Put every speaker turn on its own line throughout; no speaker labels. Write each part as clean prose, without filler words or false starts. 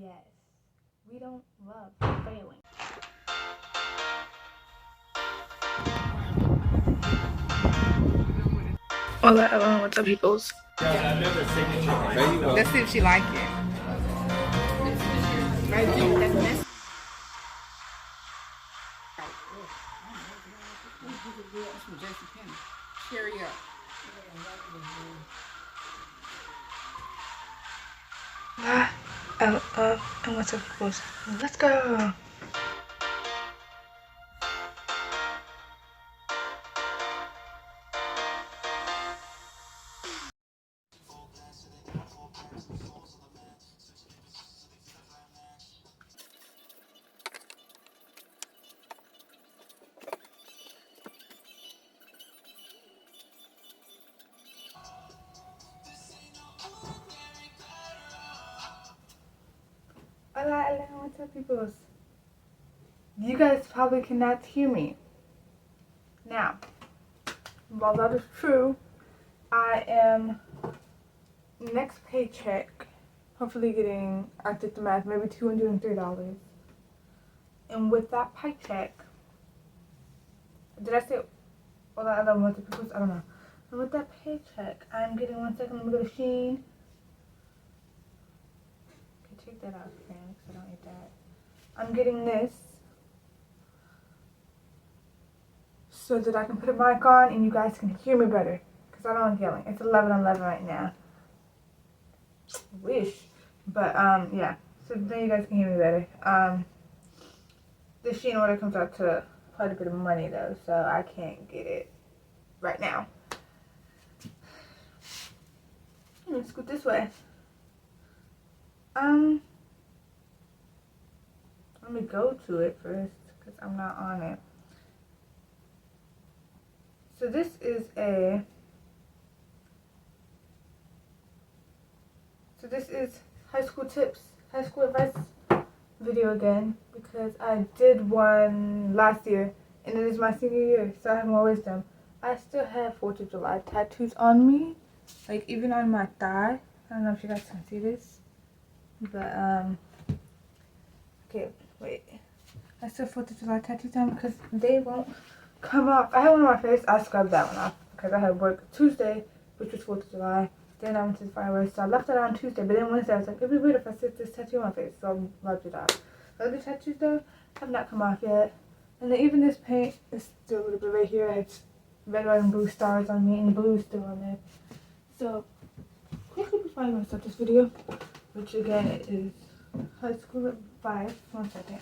Yes, we don't love failing. Hola, Ellen. What's up, peoples?
Let's see if she like it. Cherry up.
And what's up, peoples? Let's go. Hola, Ellen. What's up, peoples? You guys probably cannot hear me. Now, while that is true, I am next paycheck, hopefully getting, I did the math, maybe $203. And with that paycheck, did I say, well, I don't know what the people's, I don't know. And with that paycheck, I'm getting, one second, let me go to Shein. Okay, take that out, Karen, because I don't need that. I'm getting this so that I can put a mic on and you guys can hear me better. Because I don't like yelling. It's 11:11 right now. Wish. But, yeah. So then you guys can hear me better. The Shein order comes out to quite a bit of money, though. So I can't get it right now. Let's go this way. Let me go to it first. Because I'm not on it. So this is high school tips, high school advice video again, because I did one last year and it is my senior year, so I have more wisdom. I still have 4th of July tattoos on me, like even on my thigh. I don't know if you guys can see this, but okay, wait. I still have 4th of July tattoos on because they won't come off. I had one on my face. I scrubbed that one off because I had work Tuesday, which was 4th of July. Then I went to the fireworks, so I left it on Tuesday. But then Wednesday, I was like, it'd be weird if I sit this tattoo on my face, so I rubbed it off. The other tattoos, though, have not come off yet. And then even this paint is still a little bit right here. It's red, white, and blue stars on me, and blue is still on there. So, quickly before I start this video, which again is high school advice. 1 second.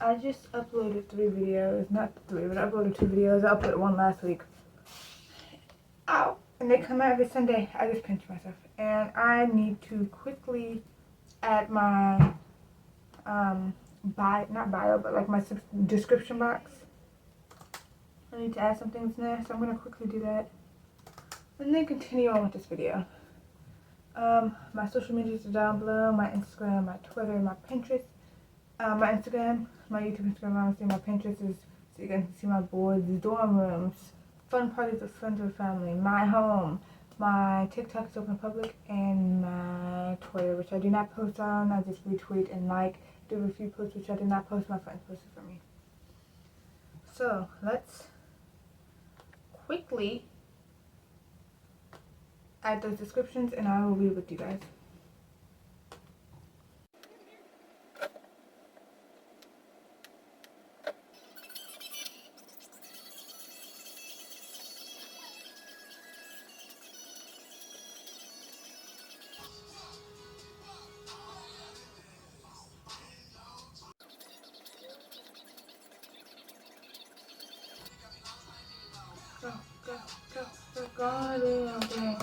I just uploaded 3 videos, not 3, but I uploaded 2 videos. I uploaded one last week. Ow! And they come out every Sunday. I just pinched myself. And I need to quickly add my, not bio, but like my description box. I need to add some things in there, so I'm going to quickly do that. And then continue on with this video. My social medias are down below. My Instagram, my Twitter, my Pinterest. My Instagram, my YouTube Instagram, honestly, my Pinterest is so you guys can see my boards, dorm rooms, fun parties with friends or family, my home, my TikTok is open public, and my Twitter, which I do not post on. I just retweet and like, do a few posts which I did not post. My friends posted for me. So let's quickly add those descriptions, and I will be with you guys. Go, go, go, go, go, go,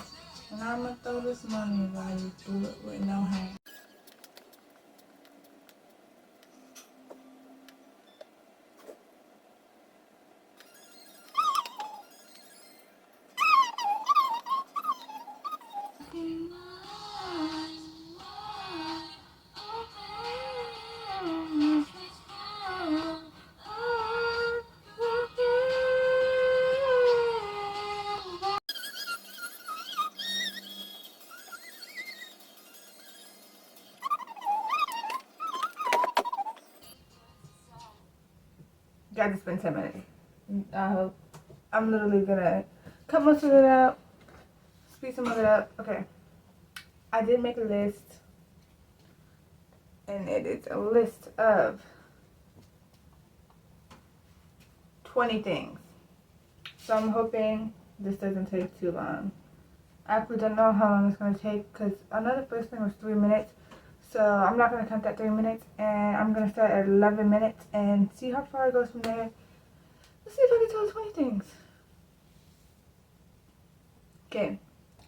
and I'ma throw this money while you do it with no hand. I just spent 10 minutes. I hope. I'm literally gonna cut most of it out, speed some of it up. Okay. I did make a list, and it is a list of 20 things. So I'm hoping this doesn't take too long. I actually don't know how long it's going to take because another first thing was 3 minutes. So I'm not going to count that 3 minutes, and I'm going to start at 11 minutes and see how far it goes from there. Let's see if I can tell 20 things. Okay,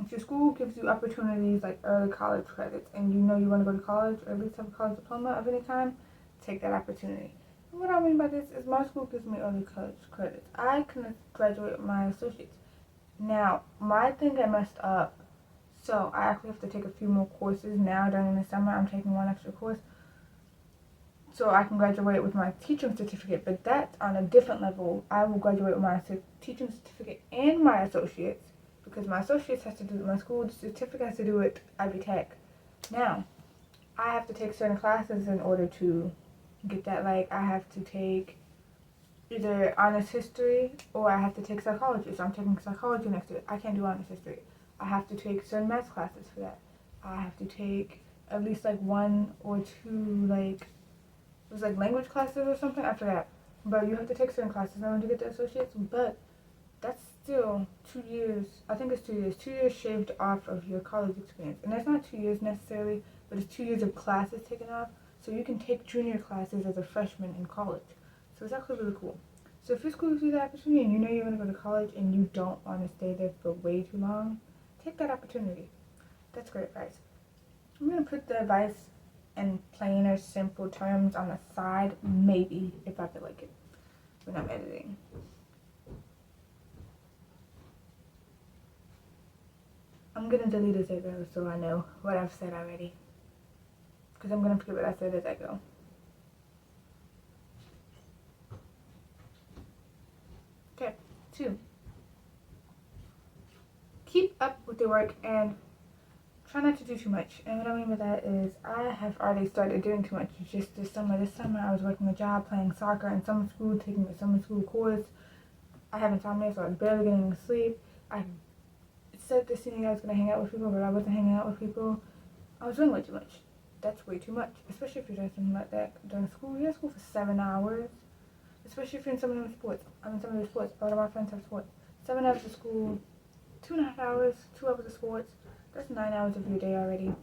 if your school gives you opportunities like early college credits and you know you want to go to college or at least have a college diploma of any kind, take that opportunity. And what I mean by this is my school gives me early college credits. I can graduate with my associates. Now, my thing got messed up, so I actually have to take a few more courses now during the summer. I'm taking one extra course so I can graduate with my teaching certificate, but that's on a different level. I will graduate with my teaching certificate and my associates because my associates has to do it with my school, the certificate has to do it Ivy Tech. Now, I have to take certain classes in order to get that. Like, I have to take either honors history or I have to take psychology. So I'm taking psychology next year. I can't do honors history. I have to take certain math classes for that. I have to take at least like 1 or 2 like it was like language classes or something. I forgot. But you have to take certain classes in order to get the associates. But that's still 2 years. I think it's 2 years. 2 years shaved off of your college experience. And that's not 2 years necessarily, but it's 2 years of classes taken off. So you can take junior classes as a freshman in college. So it's actually really cool. So if your school gives you that opportunity and you know you're going to go to college and you don't want to stay there for way too long, take that opportunity. That's great advice. I'm going to put the advice in plainer, simple terms on the side, maybe, if I feel like it, when I'm editing. I'm going to delete this video so I know what I've said already. Because I'm going to forget what I said as I go. Okay, 2. Keep up with your work and try not to do too much. And what I mean by that is I have already started doing too much just this summer. This summer I was working a job, playing soccer in summer school, taking a summer school course. I have insomnia, so I was barely getting sleep. I said this senior year I was going to hang out with people, but I wasn't hanging out with people. I was doing way too much. That's way too much, especially if you're doing something like that during school. You're in school for 7 hours, especially if you're in some of the sports. I'm in some of the sports. A lot of my friends have sports. 7 hours of school, 2.5 hours, 2 hours of sports. That's 9 hours of your day already.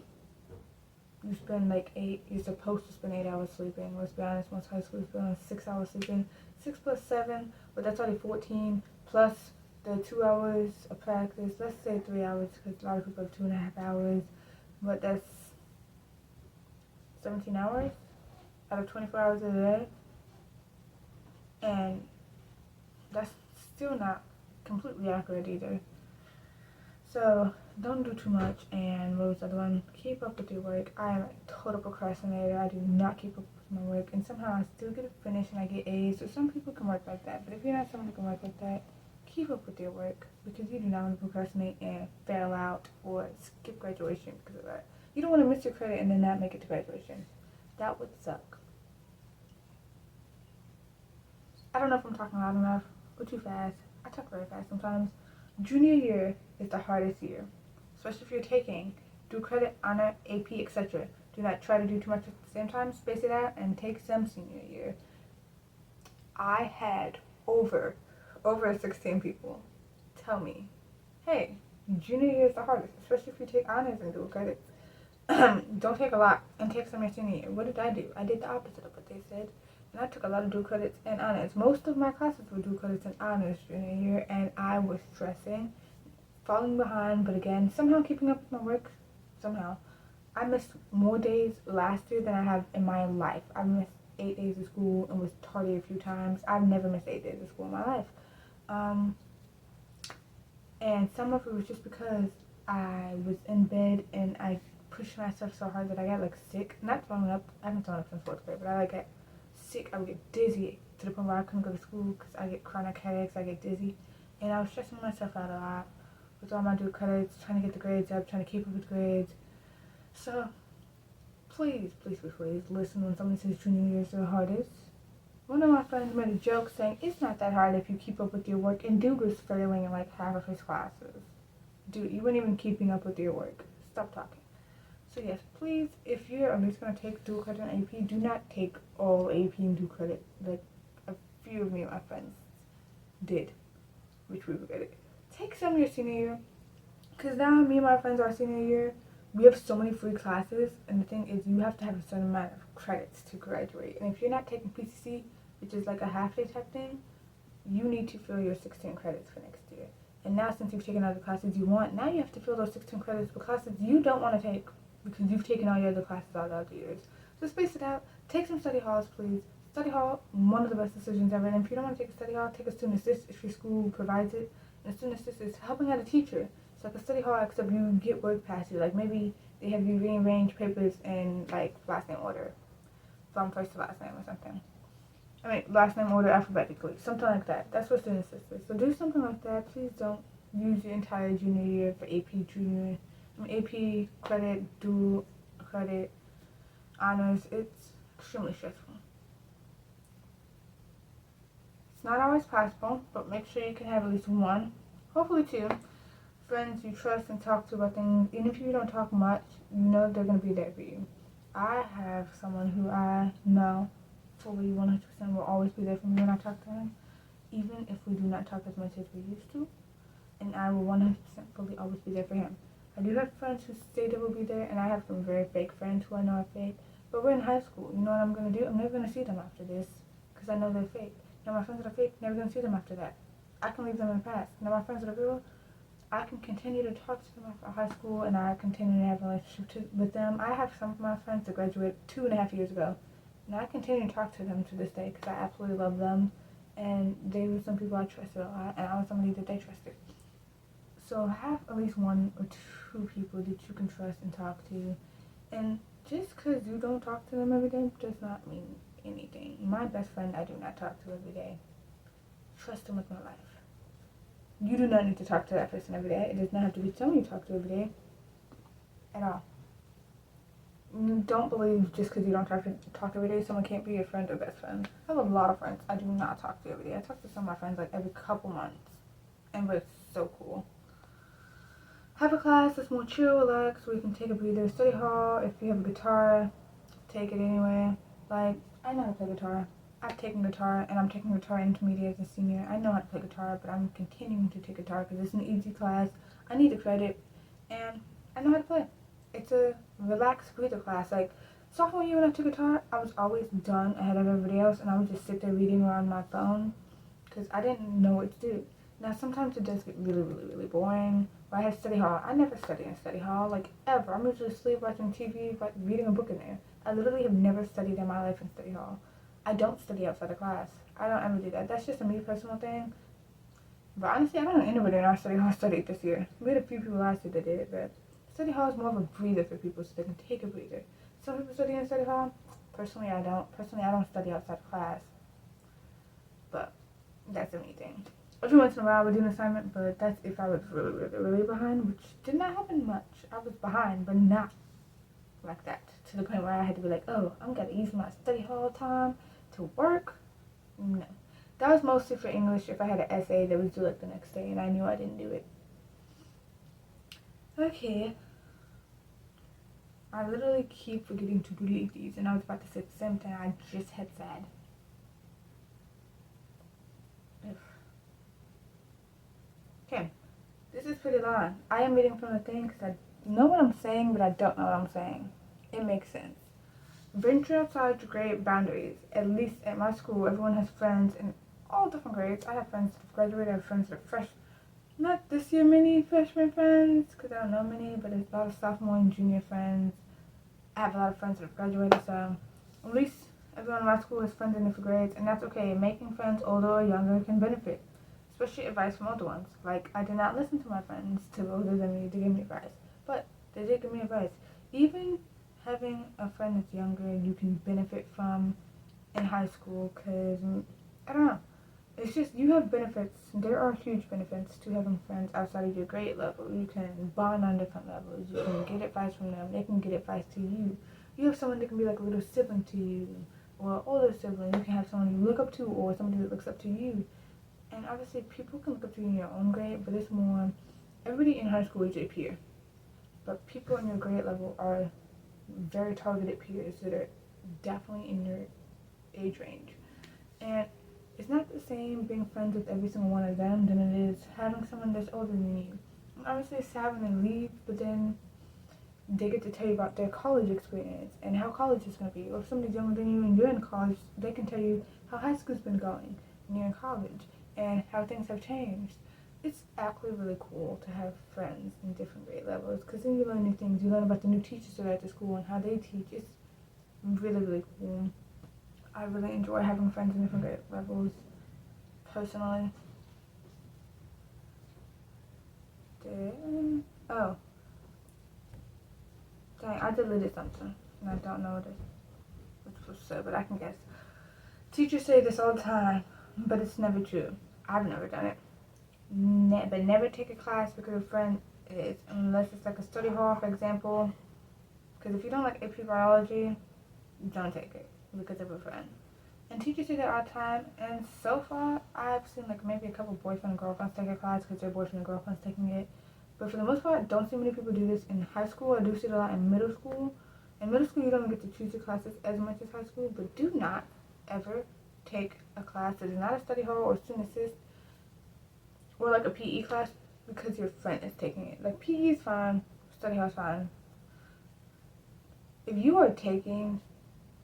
You spend like 8, you're supposed to spend 8 hours sleeping. Let's be honest, most high schools spend 6 hours sleeping. 6 plus 7, but that's already 14, plus the 2 hours of practice. Let's say 3 hours, because a lot of people have 2.5 hours, but that's 17 hours out of 24 hours a day. And that's still not completely accurate either. So don't do too much. And what was the other one? Keep up with your work. I am a total procrastinator. I do not keep up with my work, and somehow I still get it finished and I get A's. So some people can work like that, but if you're not someone who can work like that, keep up with your work, because you do not want to procrastinate and fail out or skip graduation because of that. You don't want to miss your credit and then not make it to graduation. That would suck. I don't know if I'm talking loud enough or too fast. I talk very fast sometimes. Junior year is the hardest year, especially if you're taking do credit, honor, AP, etc. Do not try to do too much at the same time. Space it out and take some senior year. I had over 16 people tell me, hey, junior year is the hardest, especially if you take honors and do credit. Don't take a lot and take some your senior year. What did I do? I did the opposite of what they said. And I took a lot of dual credits and honors. Most of my classes were dual credits and honors junior year, and I was stressing, falling behind, but again, somehow keeping up with my work. Somehow. I missed more days last year than I have in my life. I missed 8 days of school and was tardy a few times. I've never missed 8 days of school in my life. And some of it was just because I was in bed and I pushed myself so hard that I got like sick. Not throwing up. I haven't thrown up since 4th grade, but I like got sick. I would get dizzy to the point where I couldn't go to school because I get chronic headaches. I get dizzy, and I was stressing myself out a lot with all my dual credits, trying to get the grades up, trying to keep up with grades. So please, please, please, please listen when someone says junior year is the hardest. One of my friends made a joke saying it's not that hard if you keep up with your work, and dude was failing in like half of his classes. Dude, you weren't even keeping up with your work. Stop talking. So yes, please, if you're at least going to take dual credit and AP, do not take all AP and dual credit like a few of me and my friends did, which we regretted. Take some your senior year, because now me and my friends our senior year, we have so many free classes, and the thing is you have to have a certain amount of credits to graduate. And if you're not taking PCC, which is like a half-day type thing, you need to fill your 16 credits for next year. And now since you've taken all the classes you want, now you have to fill those 16 credits for classes you don't want to take because you've taken all your other classes all the other years. So space it out. Take some study halls, please. Study hall, one of the best decisions ever. And if you don't want to take a study hall, take a student assist if your school provides it. And a student assist is helping out a teacher. It's like a study hall, except you get work past you. Like maybe they have you rearrange papers in like last name order, from first to last name or something. I mean, last name order alphabetically, something like that. That's what student assist is. So do something like that. Please don't use your entire junior year for AP junior. AP credit, dual credit, honors. It's extremely stressful. It's not always possible, but make sure you can have at least one, hopefully two, friends you trust and talk to about things. Even if you don't talk much, you know they're going to be there for you. I have someone who I know fully 100% will always be there for me when I talk to him, even if we do not talk as much as we used to, and I will 100% fully always be there for him. I do have friends who say they will be there, and I have some very fake friends who I know are fake, but we're in high school. You know what I'm going to do? I'm never going to see them after this, because I know they're fake. Now my friends that are fake, never going to see them after that. I can leave them in the past. Now my friends that are real, I can continue to talk to them after high school, and I continue to have a relationship with them. I have some of my friends that graduated 2.5 years ago, and I continue to talk to them to this day because I absolutely love them, and they were some people I trusted a lot, and I was somebody that they trusted. So have at least one or two people that you can trust and talk to, and just because you don't talk to them every day does not mean anything. My best friend I do not talk to every day. Trust him with my life. You do not need to talk to that person every day. It does not have to be someone you talk to every day at all. Don't believe just because you don't talk every day, someone can't be your friend or best friend. I have a lot of friends I do not talk to every day. I talk to some of my friends like every couple months, and we're so cool. Have a class that's more chill, relaxed, where you can take a breather. Study hall, if you have a guitar, take it anyway. Like, I know how to play guitar. I've taken guitar, and I'm taking guitar intermediate as a senior. I know how to play guitar, but I'm continuing to take guitar because it's an easy class. I need the credit, and I know how to play. It's a relaxed breather class. Like, sophomore year when I took guitar, I was always done ahead of everybody else, and I would just sit there reading on my phone because I didn't know what to do. Now, sometimes it does get really, really, really boring. When I had study hall, I never study in study hall, like, ever. I'm usually asleep watching TV, like, reading a book in there. I literally have never studied in my life in study hall. I don't study outside of class. I don't ever do that. That's just a me personal thing. But honestly, I don't know anybody in our study hall studied this year. We had a few people last year that did it, but study hall is more of a breather for people so they can take a breather. Some people study in study hall. Personally, I don't. Personally, I don't study outside of class. But that's a me thing. Every once in a while I would do an assignment, but that's if I was really, really, really behind, which did not happen much. I was behind, but not like that. To the point where I had to be like, oh, I'm going to use my study hall time to work. No. That was mostly for English if I had an essay that was due like the next day and I knew I didn't do it. Okay. I literally keep forgetting to delete these, and I was about to say the same thing I just had said. Okay, this is pretty long. I am reading from the thing because I know what I'm saying, but I don't know what I'm saying. It makes sense. Venture outside your grade boundaries. At least at my school, everyone has friends in all different grades. I have friends that have graduated, I have friends that are fresh. Not this year many freshman friends, because I don't know many, but there's a lot of sophomore and junior friends. I have a lot of friends that have graduated, so at least everyone in my school has friends in different grades, and that's okay. Making friends older or younger can benefit. Especially advice from older ones. Like, I did not listen to my friends to older than me to give me advice. But they did give me advice. Even having a friend that's younger you can benefit from in high school, because, I don't know. It's just, you have benefits. There are huge benefits to having friends outside of your grade level. You can bond on different levels. You can get advice from them. They can get advice to you. You have someone that can be like a little sibling to you. or older sibling. You can have someone you look up to or somebody that looks up to you. And obviously people can look up to you in your own grade, but it's more, everybody in high school is your peer. But people in your grade level are very targeted peers that are definitely in your age range. And it's not the same being friends with every single one of them than it is having someone that's older than you. And obviously it's sad when they leave, but then they get to tell you about their college experience and how college is going to be. Or if somebody's younger than you and you're in college, they can tell you how high school's been going and you're in college and how things have changed. It's actually really cool to have friends in different grade levels because then you learn new things. You learn about the new teachers that are at the school and how they teach. It's really, really cool. I really enjoy having friends in different grade levels, personally. Oh, dang, I deleted something, and I don't know what it was said, but I can guess. Teachers say this all the time, but it's never true. I've never done it. But never take a class because your friend is, unless it's like a study hall, for example. Because if you don't like AP biology, don't take it because of a friend. And teachers say that all the time, and so far, I've seen like maybe a couple boyfriend and girlfriends take a class because their boyfriend and girlfriend's taking it. But for the most part, I don't see many people do this in high school. I do see it a lot in middle school. In middle school, you don't get to choose your classes as much as high school, but do not ever take a class that is not a study hall or student assist or like a PE class because your friend is taking it. Like PE is fine, study hall is fine. If you are taking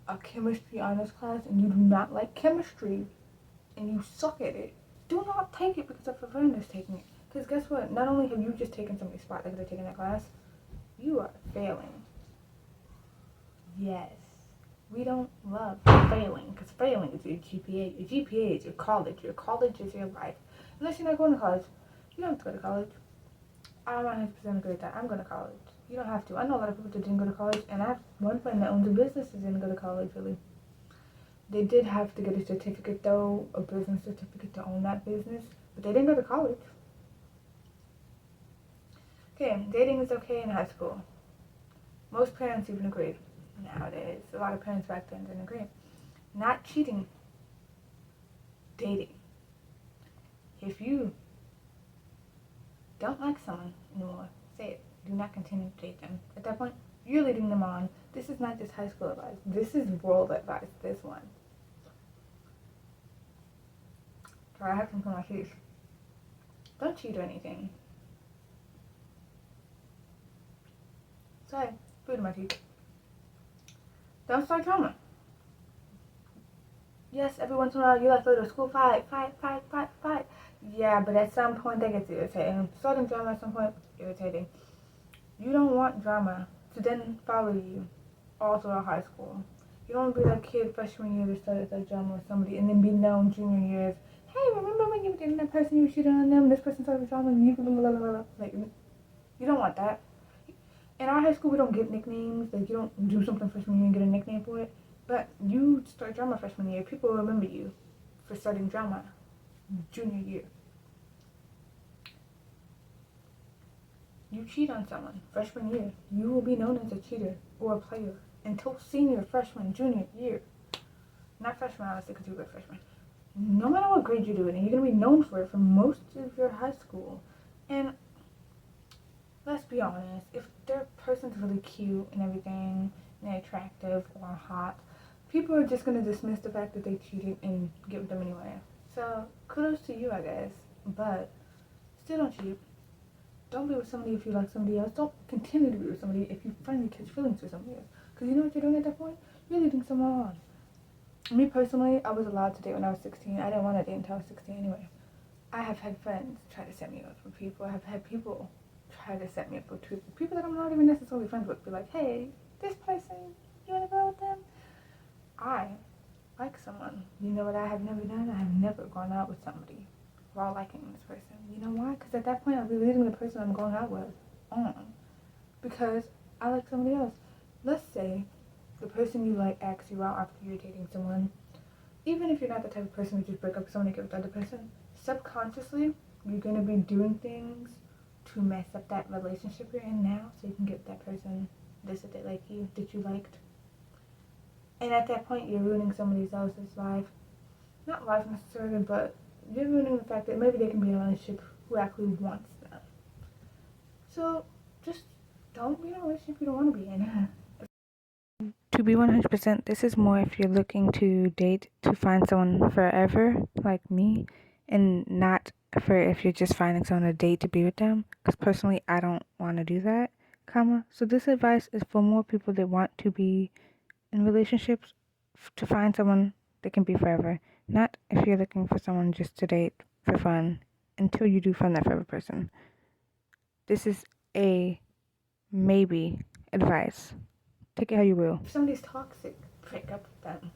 a chemistry honors class and you do not like chemistry and you suck at it, do not take it because of a friend is taking it. Because guess what? Not only have you just taken somebody's spot that could have taken that class, you are failing. Yes. We don't love failing because failing is your GPA. Your GPA is your college. Your college is your life. Unless you're not going to college. You don't have to go to college. I'm 100% agree with that. I'm going to college. You don't have to. I know a lot of people that didn't go to college, and I have one friend that owns a business that didn't go to college, really. They did have to get a certificate, though, a business certificate to own that business, but they didn't go to college. Okay, dating is okay in high school. Most parents even agree. Nowadays, a lot of parents back then didn't agree. Not cheating. Dating. If you don't like someone anymore, say it. Do not continue to date them. At that point, you're leading them on. This is not just high school advice. This is world advice, this one. Sorry, I have something on my teeth. Don't cheat or anything. Sorry, food in my teeth. Don't start drama. Yes, every once in a while you like to go to school, fight. Yeah, but at some point that gets irritating. Starting drama at some point, irritating. You don't want drama to then follow you all throughout high school. You don't want to be that kid freshman year that started that drama with somebody and then be known junior years. Hey, remember when you were dating that person, you cheated on them, this person started drama, and you blah, blah, blah, blah. Like, you don't want that. In our high school, we don't get nicknames. Like, you don't do something freshman year and get a nickname for it. But you start drama freshman year, people will remember you for starting drama junior year. You cheat on someone freshman year, you will be known as a cheater or a player until senior, freshman, junior year. Not freshman, honestly, because you were a freshman. No matter what grade you do it in, you're going to be known for it for most of your high school. And let's be honest, if their person's really cute and everything, and they're attractive or hot, people are just going to dismiss the fact that they cheated and get with them anyway. So, kudos to you, I guess. But, still don't cheat. Don't be with somebody if you like somebody else. Don't continue to be with somebody if you finally catch feelings for somebody else. Because you know what you're doing at that point? You're leading someone on. Me personally, I was allowed to date when I was 16. I didn't want to date until I was 16 anyway. I have had friends try to set me up with people. I have had people try to set me up with people that I'm not even necessarily friends with. Be like, hey, this person, you want to go with them? I like someone. You know what I have never done? I have never gone out with somebody while liking this person. You know why? Because at that point, I'll be leading the person I'm going out with on. Because I like somebody else. Let's say the person you like asks you out after you're dating someone. Even if you're not the type of person who just break up with someone and get with the other person, subconsciously, you're going to be doing things to mess up that relationship you're in now so you can get that person that said they like you, that you liked. And at that point, you're ruining somebody else's life. Not life necessarily, but you're ruining the fact that maybe they can be in a relationship who actually wants them. So just don't be in a relationship you don't want to be in. To be 100%, this is more if you're looking to date to find someone forever, like me, and not for if you're just finding someone to date to be with them. Because personally, I don't want to do that, So this advice is for more people that want to be in relationships to find someone that can be forever. Not if you're looking for someone just to date for fun until you do find that forever person. This is a maybe advice. Take it how you will. If somebody's toxic, break up with them.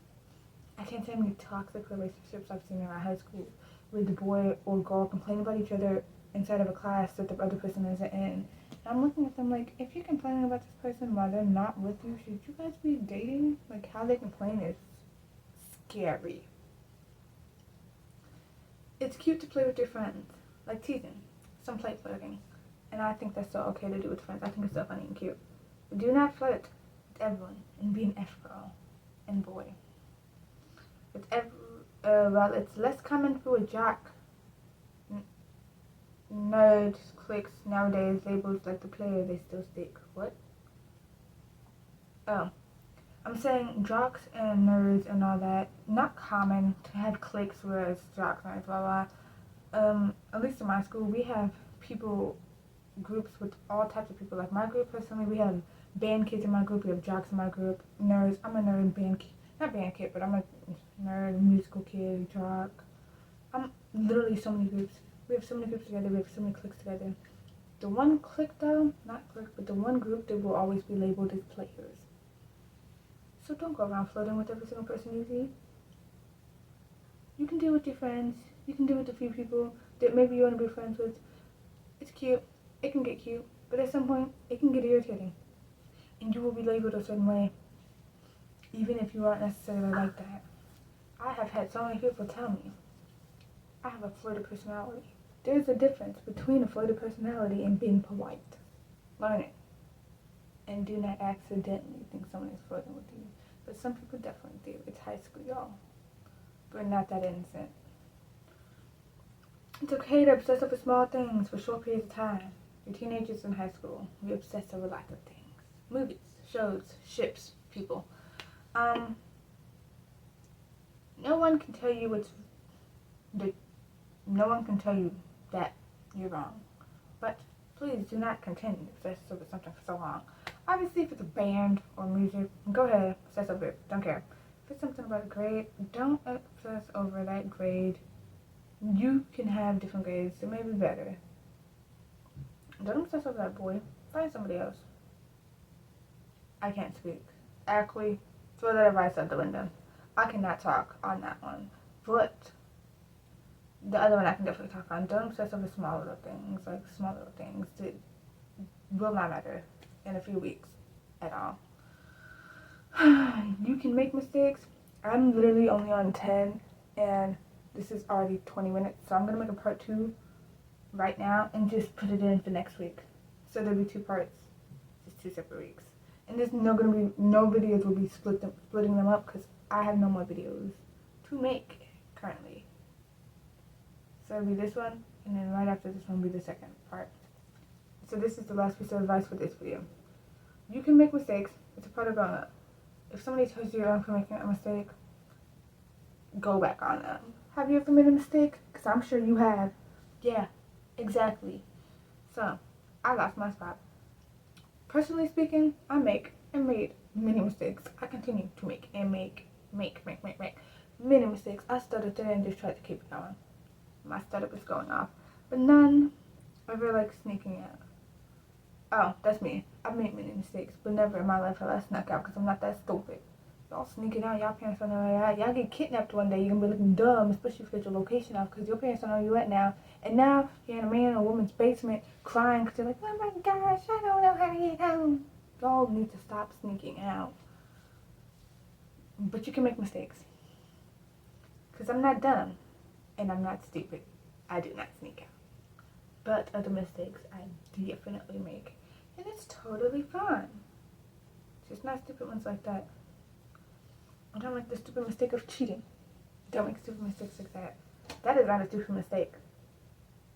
I can't say how many toxic relationships I've seen in high school where the boy or girl complain about each other inside of a class that the other person isn't in. And I'm looking at them like, if you're complaining about this person while they're not with you, should you guys be dating? Like, how they complain is scary. It's cute to play with your friends, like teasing. Some play flirting. And I think that's still okay to do with friends. I think it's still funny and cute. But do not flirt with everyone and be an F-girl and boy. Well, it's less common for a jock. Nerd cliques nowadays, labels like the player, they still stick. What? Oh. I'm saying jocks and nerds and all that, not common to have cliques whereas jocks, nerds, blah blah. At least in my school, we have groups with all types of people. Like my group personally, we have band kids in my group, we have jocks in my group, nerds. I'm a nerd not band kid, but I'm a nerd, musical kid, jock. I'm literally so many groups. We have so many groups together, we have so many cliques together. The one clique though, not clique, but the one group that will always be labeled as players. So don't go around flirting with every single person you see. You can deal with your friends, you can deal with a few people that maybe you want to be friends with. It's cute, it can get cute, but at some point, it can get irritating. And you will be labeled a certain way, even if you aren't necessarily like that. I have had so many people tell me, I have a flirty personality. There's a difference between a flirty personality and being polite. Learn it. And do not accidentally think someone is flirting with you. But some people definitely do. It's high school, y'all. We're not that innocent. It's okay to obsess over small things for short periods of time. You're teenagers in high school. We obsess over lots of things. Movies, shows, ships, people. No one can tell you no one can tell you that you're wrong. But please do not continue to obsess over something for so long. Obviously, if it's a band or music, go ahead, obsess over it. Don't care. If it's something about a grade, don't obsess over that grade. You can have different grades that may be better. Don't obsess over that boy. Find somebody else. I can't speak. Actually, throw that advice out the window. I cannot talk on that one. But the other one I can definitely talk on. Don't obsess over small little things that will not matter in a few weeks at all. You can make mistakes. I'm literally only on 10 and this is already 20 minutes, so I'm gonna make a part 2 right now and just put it in for next week. So there'll be 2 parts, just 2 separate weeks. And there's no videos will be splitting them up because I have no more videos to make currently. So it'll be this one, and then right after this one will be the second part. So this is the last piece of advice for this video. You can make mistakes. It's a part of growing up. If somebody tells you you're for making a mistake, go back on them. Have you ever made a mistake? Because I'm sure you have. Yeah, exactly. So, I lost my spot. Personally speaking, I make and made many mistakes. I continue to make and make many mistakes. I stuttered today and just tried to keep it going. My stutter was going off. But none ever like sneaking out. Oh, that's me. I've made many mistakes, but never in my life have I snuck out because I'm not that stupid. Y'all sneaking out, y'all parents don't know where you're at. Y'all get kidnapped one day, you're gonna be looking dumb, especially if you get your location off because your parents don't know where you at now. And now you're in a man or woman's basement crying because you're like, oh my gosh, I don't know how to get home. Y'all need to stop sneaking out. But you can make mistakes. Because I'm not dumb and I'm not stupid. I do not sneak out. But other mistakes I definitely make. And it's totally fine. Just not stupid ones like that. I don't make the stupid mistake of cheating. Don't make stupid mistakes like that. That is not a stupid mistake.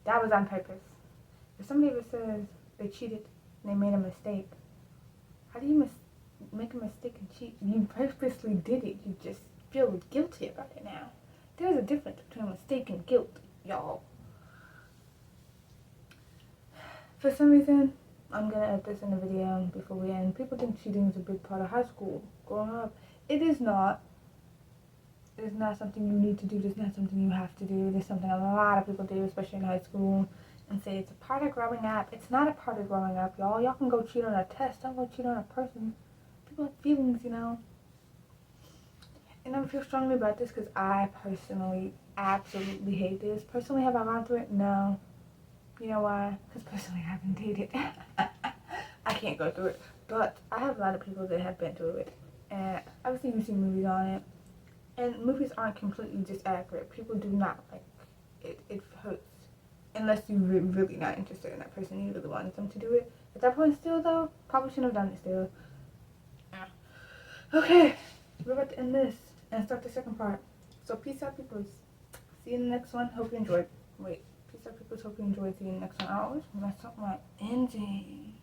That was on purpose. If somebody ever says they cheated and they made a mistake, how do you make a mistake and cheat? You purposely did it. You just feel guilty about it now. There's a difference between mistake and guilt, y'all. For some reason, I'm gonna add this in the video before we end. People think cheating is a big part of high school growing up. It is not. It is not something you need to do. It's not something you have to do. It is something a lot of people do, especially in high school, and say it's a part of growing up. It's not a part of growing up, y'all. Y'all can go cheat on a test. Don't go cheat on a person. People have feelings, you know. And I feel strongly about this because I personally absolutely hate this. Personally, have I gone through it? No. You know why? Because personally, I haven't dated. I can't go through it. But I have a lot of people that have been through it. And obviously, you've seen movies on it. And movies aren't completely just accurate. People do not like it. It hurts. Unless you're really not interested in that person. You really wanted them to do it. At that point, still, though, probably shouldn't have done it still. Yeah. Okay. We're about to end this and start the second part. So, peace out, peoples. See you in the next one. Hope you enjoyed. Wait. Peace out, peoples. Hope you enjoyed. See you in the next one. I always mess up my ending.